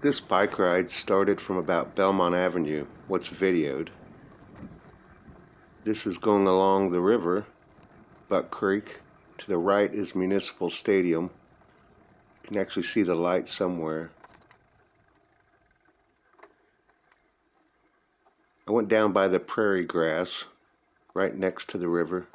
This bike ride started from about Belmont Avenue, what's videoed. This is going along the river, Buck Creek. To the right is Municipal Stadium. You can actually see the light somewhere. I went down by the prairie grass, right next to the river.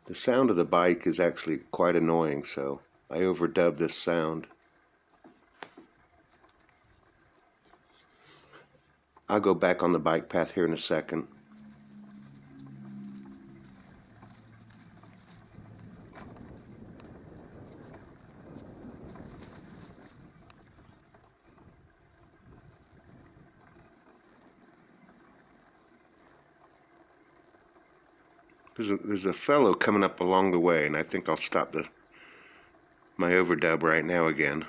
The sound of the bike is actually quite annoying, so I overdubbed this sound. I'll go back on the bike path here in a second. There's a fellow coming up along the way, and I think I'll stop my overdub right now again.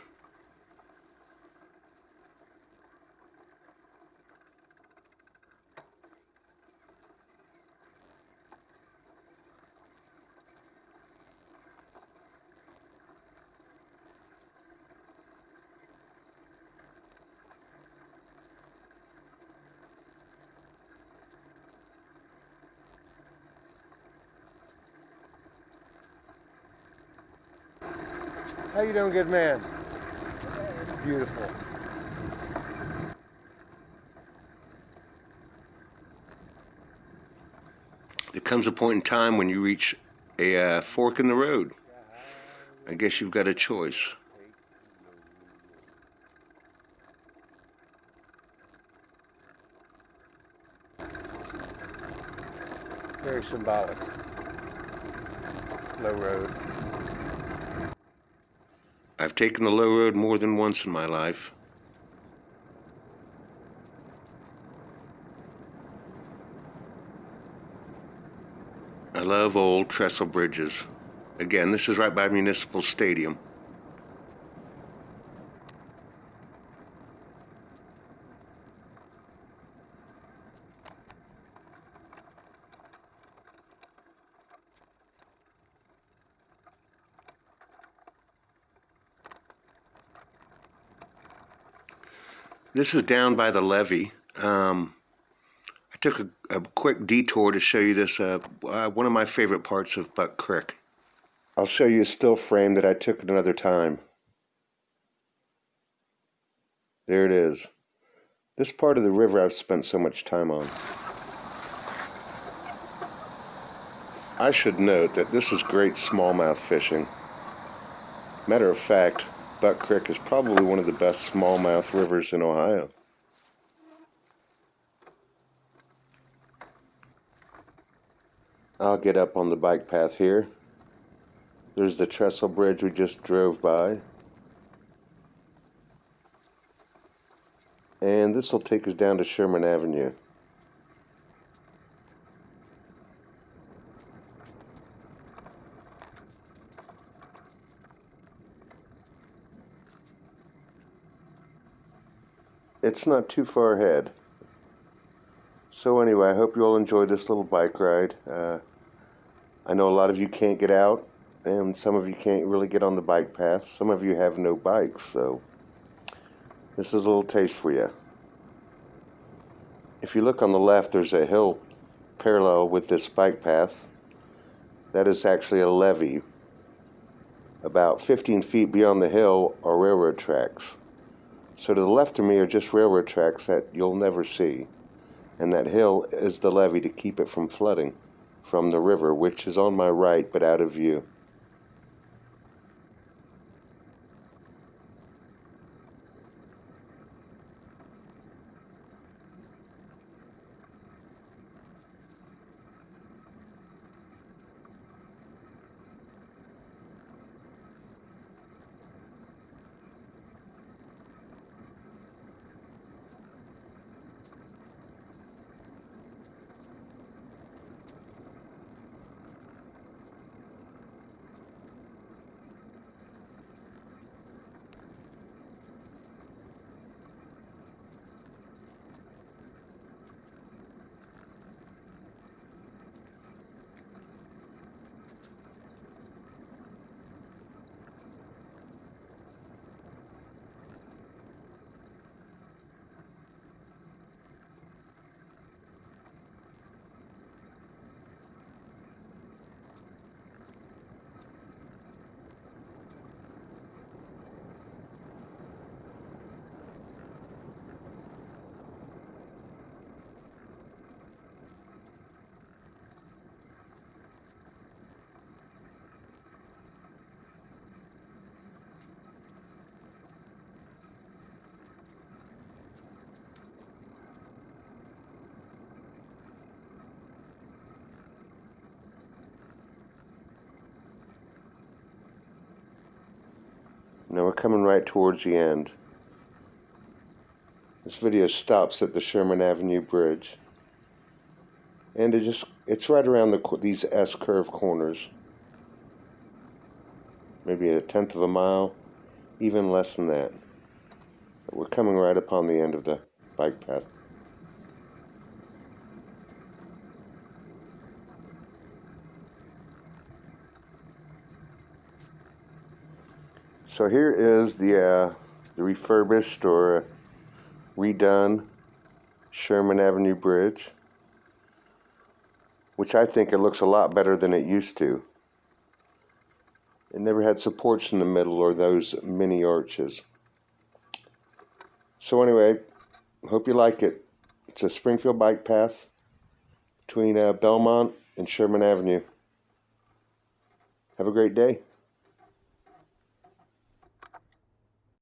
How you doing, good man? Beautiful. There comes a point in time when you reach a fork in the road. I guess you've got a choice. Very symbolic. Low road. I've taken the low road more than once in my life. I love old trestle bridges. Again, this is right by Municipal Stadium. This is down by the levee. I took a quick detour to show you this, one of my favorite parts of Buck Creek. I'll show you a still frame that I took at another time. There it is. This part of the river I've spent so much time on. I should note that this is great smallmouth fishing. Matter of fact, Buck Creek is probably one of the best smallmouth rivers in Ohio. I'll get up on the bike path here. There's the trestle bridge we just drove by. And this will take us down to Sherman Avenue. It's not too far ahead. So anyway, I hope you all enjoyed this little bike ride. I know a lot of you can't get out, and some of you can't really get on the bike path. Some of you have no bikes, so this is a little taste for you. If you look on the left, there's a hill parallel with this bike path. That is actually a levee. About 15 feet beyond the hill are railroad tracks. So to the left of me are just railroad tracks that you'll never see. And that hill is the levee to keep it from flooding from the river, which is on my right but out of view. Now we're coming right towards the end. This video stops at the Sherman Avenue bridge. And it's right around these S-curve corners. Maybe a tenth of a mile, even less than that. But we're coming right upon the end of the bike path. So here is the refurbished or redone Sherman Avenue Bridge, which I think it looks a lot better than it used to. It never had supports in the middle or those mini arches. So anyway, hope you like it. It's a Springfield bike path between Belmont and Sherman Avenue. Have a great day.